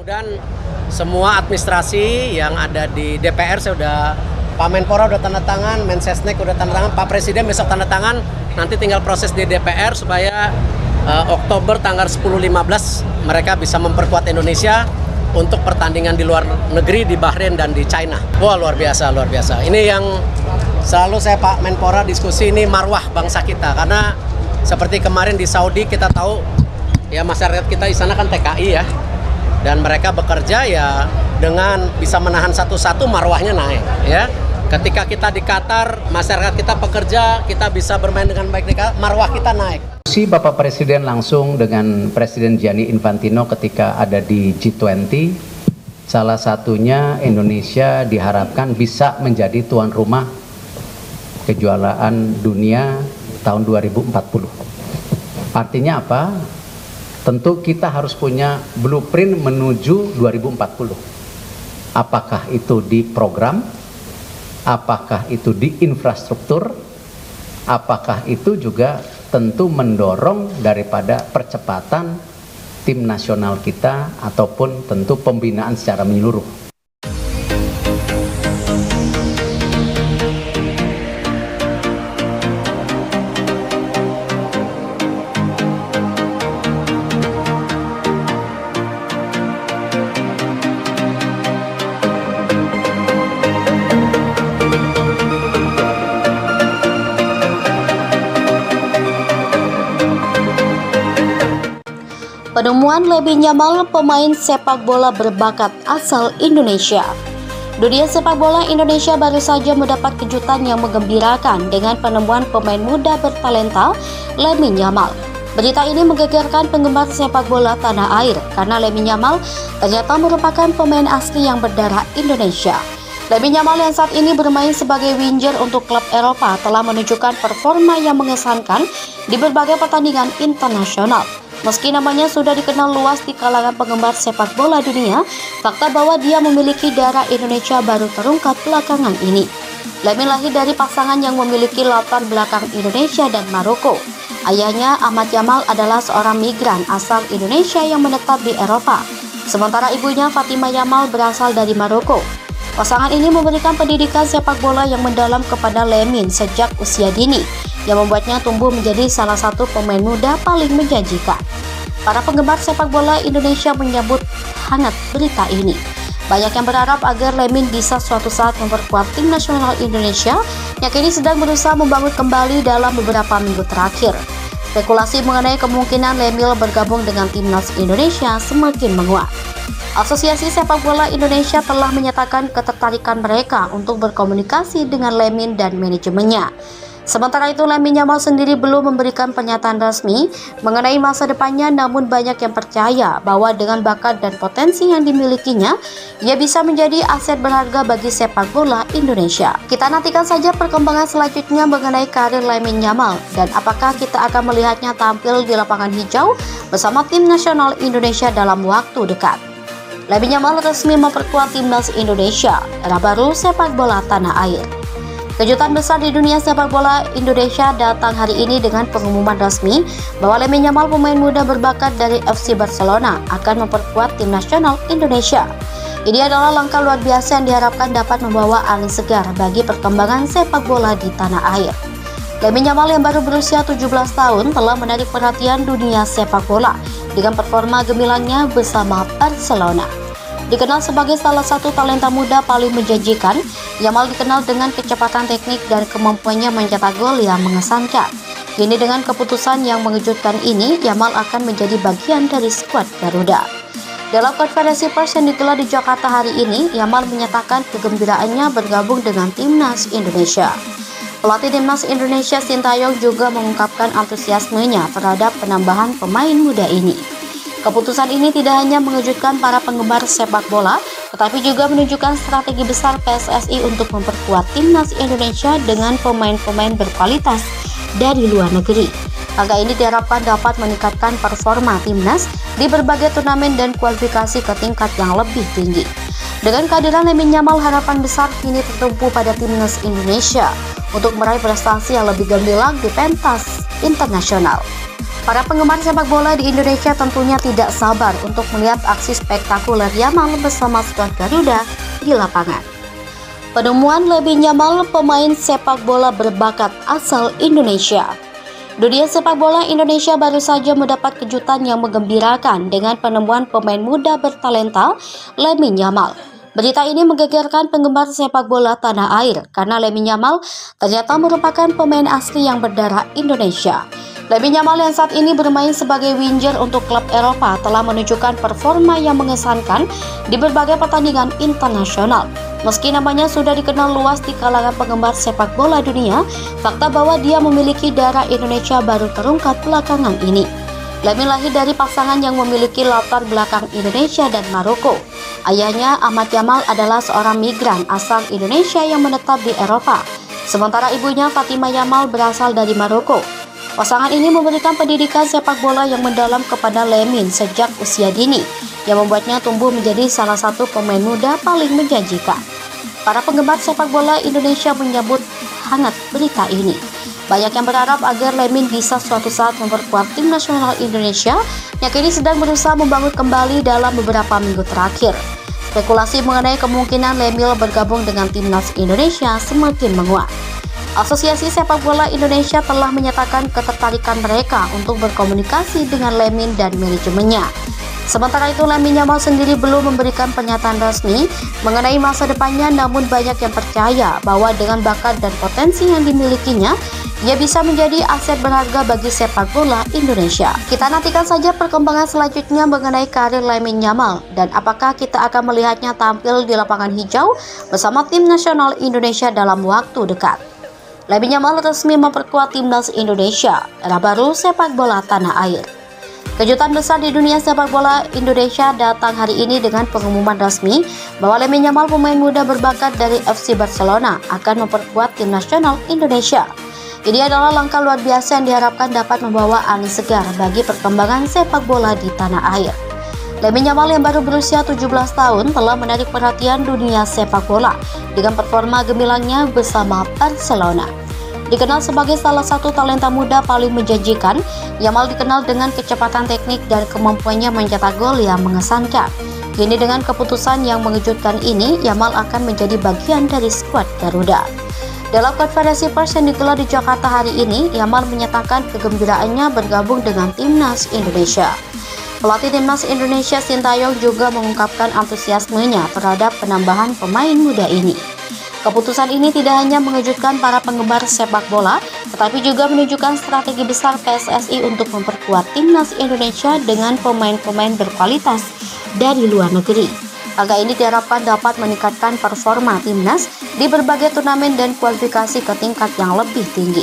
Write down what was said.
Mudah-mudahan semua administrasi yang ada di DPR saya udah, Pak Menpora udah tanda tangan, Mensesnek udah tanda tangan, Pak Presiden besok tanda tangan, nanti tinggal proses di DPR supaya Oktober tanggal 10-15 mereka bisa memperkuat Indonesia untuk pertandingan di luar negeri di Bahrain dan di China. Wah, luar biasa, luar biasa. Ini yang selalu saya Pak Menpora diskusi, ini marwah bangsa kita, karena seperti kemarin di Saudi kita tahu ya masyarakat kita di sana kan TKI ya, dan mereka bekerja ya dengan bisa menahan satu-satu, marwahnya naik ya. Ketika kita di Qatar, masyarakat kita pekerja, kita bisa bermain dengan baik di Qatar, marwah kita naik. Si Bapak Presiden langsung dengan Presiden Gianni Infantino ketika ada di G20, salah satunya Indonesia diharapkan bisa menjadi tuan rumah kejuaraan dunia tahun 2040. Artinya apa? Tentu kita harus punya blueprint menuju 2040. Apakah itu di program? Apakah itu di infrastruktur? Apakah itu juga tentu mendorong daripada percepatan tim nasional kita ataupun tentu pembinaan secara menyeluruh. Penemuan Lamine Yamal, pemain sepak bola berbakat asal Indonesia. Dunia sepak bola Indonesia baru saja mendapat kejutan yang menggembirakan dengan penemuan pemain muda bertalenta Lamine Yamal. Berita ini menggegerkan penggemar sepak bola tanah air karena Lamine Yamal ternyata merupakan pemain asli yang berdarah Indonesia. Lamine Yamal yang saat ini bermain sebagai winger untuk klub Eropa telah menunjukkan performa yang mengesankan di berbagai pertandingan internasional. Meski namanya sudah dikenal luas di kalangan penggemar sepak bola dunia, fakta bahwa dia memiliki darah Indonesia baru terungkap belakangan ini. Lamine lahir dari pasangan yang memiliki latar belakang Indonesia dan Maroko. Ayahnya, Ahmad Yamal, adalah seorang migran asal Indonesia yang menetap di Eropa. Sementara ibunya, Fatima Yamal, berasal dari Maroko. Pasangan ini memberikan pendidikan sepak bola yang mendalam kepada Lamine sejak usia dini, yang membuatnya tumbuh menjadi salah satu pemain muda paling menjanjikan. Para penggemar sepak bola Indonesia menyambut hangat berita ini. Banyak yang berharap agar Lamine bisa suatu saat memperkuat tim nasional Indonesia yang kini sedang berusaha membangun kembali dalam beberapa minggu terakhir. Spekulasi mengenai kemungkinan Lamine bergabung dengan timnas Indonesia semakin menguat. Asosiasi Sepak Bola Indonesia telah menyatakan ketertarikan mereka untuk berkomunikasi dengan Lamine dan manajemennya. Sementara itu, Lamine Yamal sendiri belum memberikan pernyataan resmi mengenai masa depannya, namun banyak yang percaya bahwa dengan bakat dan potensi yang dimilikinya, ia bisa menjadi aset berharga bagi sepak bola Indonesia. Kita nantikan saja perkembangan selanjutnya mengenai karir Lamine Yamal dan apakah kita akan melihatnya tampil di lapangan hijau bersama tim nasional Indonesia dalam waktu dekat. Lamine Yamal resmi memperkuat timnas Indonesia, era baru sepak bola tanah air. Kejutan besar di dunia sepak bola Indonesia datang hari ini dengan pengumuman resmi bahwa Lamine Yamal, pemain muda berbakat dari FC Barcelona, akan memperkuat tim nasional Indonesia. Ini adalah langkah luar biasa yang diharapkan dapat membawa angin segar bagi perkembangan sepak bola di tanah air. Lamine Yamal yang baru berusia 17 tahun telah menarik perhatian dunia sepak bola dengan performa gemilangnya bersama Barcelona. Dikenal sebagai salah satu talenta muda paling menjanjikan, Yamal dikenal dengan kecepatan teknik dan kemampuannya mencetak gol yang mengesankan. Kini dengan keputusan yang mengejutkan ini, Yamal akan menjadi bagian dari skuad Garuda. Dalam konferensi pers yang digelar di Jakarta hari ini, Yamal menyatakan kegembiraannya bergabung dengan timnas Indonesia. Pelatih timnas Indonesia Sintayong juga mengungkapkan antusiasmenya terhadap penambahan pemain muda ini. Keputusan ini tidak hanya mengejutkan para penggemar sepak bola, tetapi juga menunjukkan strategi besar PSSI untuk memperkuat timnas Indonesia dengan pemain-pemain berkualitas dari luar negeri. Angka ini diharapkan dapat meningkatkan performa timnas di berbagai turnamen dan kualifikasi ke tingkat yang lebih tinggi. Dengan kehadiran Lamine Yamal, harapan besar kini tertumpu pada timnas Indonesia untuk meraih prestasi yang lebih gemilang di pentas internasional. Para penggemar sepak bola di Indonesia tentunya tidak sabar untuk melihat aksi spektakuler Yamal bersama skuad Garuda di lapangan. Penemuan Lamine Yamal, pemain sepak bola berbakat asal Indonesia. Dunia sepak bola Indonesia baru saja mendapat kejutan yang menggembirakan dengan penemuan pemain muda bertalenta Lamine Yamal. Berita ini menggegerkan penggemar sepak bola tanah air karena Lamine Yamal ternyata merupakan pemain asli yang berdarah Indonesia. Lamine Yamal yang saat ini bermain sebagai winger untuk klub Eropa telah menunjukkan performa yang mengesankan di berbagai pertandingan internasional. Meski namanya sudah dikenal luas di kalangan penggemar sepak bola dunia, fakta bahwa dia memiliki darah Indonesia baru terungkap belakangan ini. Lamine lahir dari pasangan yang memiliki latar belakang Indonesia dan Maroko. Ayahnya, Ahmad Yamal, adalah seorang migran asal Indonesia yang menetap di Eropa. Sementara ibunya, Fatima Yamal, berasal dari Maroko. Pasangan ini memberikan pendidikan sepak bola yang mendalam kepada Lamine sejak usia dini, yang membuatnya tumbuh menjadi salah satu pemain muda paling menjanjikan. Para penggemar sepak bola Indonesia menyambut hangat berita ini. Banyak yang berharap agar Lamine bisa suatu saat memperkuat tim nasional Indonesia yang kini sedang berusaha membangun kembali dalam beberapa minggu terakhir. Spekulasi mengenai kemungkinan Lamine bergabung dengan timnas Indonesia semakin menguat. Asosiasi Sepak Bola Indonesia telah menyatakan ketertarikan mereka untuk berkomunikasi dengan Lamine dan manajemennya. Sementara itu, Lamine Yamal sendiri belum memberikan pernyataan resmi mengenai masa depannya, namun banyak yang percaya bahwa dengan bakat dan potensi yang dimilikinya, ia bisa menjadi aset berharga bagi sepak bola Indonesia. Kita nantikan saja perkembangan selanjutnya mengenai karir Lamine Yamal dan apakah kita akan melihatnya tampil di lapangan hijau bersama tim nasional Indonesia dalam waktu dekat. Lamine Yamal resmi memperkuat timnas Indonesia, era baru sepak bola tanah air. Kejutan besar di dunia sepak bola Indonesia datang hari ini dengan pengumuman resmi bahwa Lamine Yamal, pemain muda berbakat dari FC Barcelona, akan memperkuat tim nasional Indonesia. Ini adalah langkah luar biasa yang diharapkan dapat membawa angin segar bagi perkembangan sepak bola di tanah air. Lamine Yamal yang baru berusia 17 tahun telah menarik perhatian dunia sepak bola dengan performa gemilangnya bersama Barcelona. Dikenal sebagai salah satu talenta muda paling menjanjikan, Yamal dikenal dengan kecepatan teknik dan kemampuannya mencetak gol yang mengesankan. Kini dengan keputusan yang mengejutkan ini, Yamal akan menjadi bagian dari skuad Garuda. Dalam konferensi pers yang digelar di Jakarta hari ini, Yamal menyatakan kegembiraannya bergabung dengan timnas Indonesia. Pelatih timnas Indonesia Sintayong juga mengungkapkan antusiasmenya terhadap penambahan pemain muda ini. Keputusan ini tidak hanya mengejutkan para penggemar sepak bola, tetapi juga menunjukkan strategi besar PSSI untuk memperkuat timnas Indonesia dengan pemain-pemain berkualitas dari luar negeri. Angka ini diharapkan dapat meningkatkan performa timnas di berbagai turnamen dan kualifikasi ke tingkat yang lebih tinggi.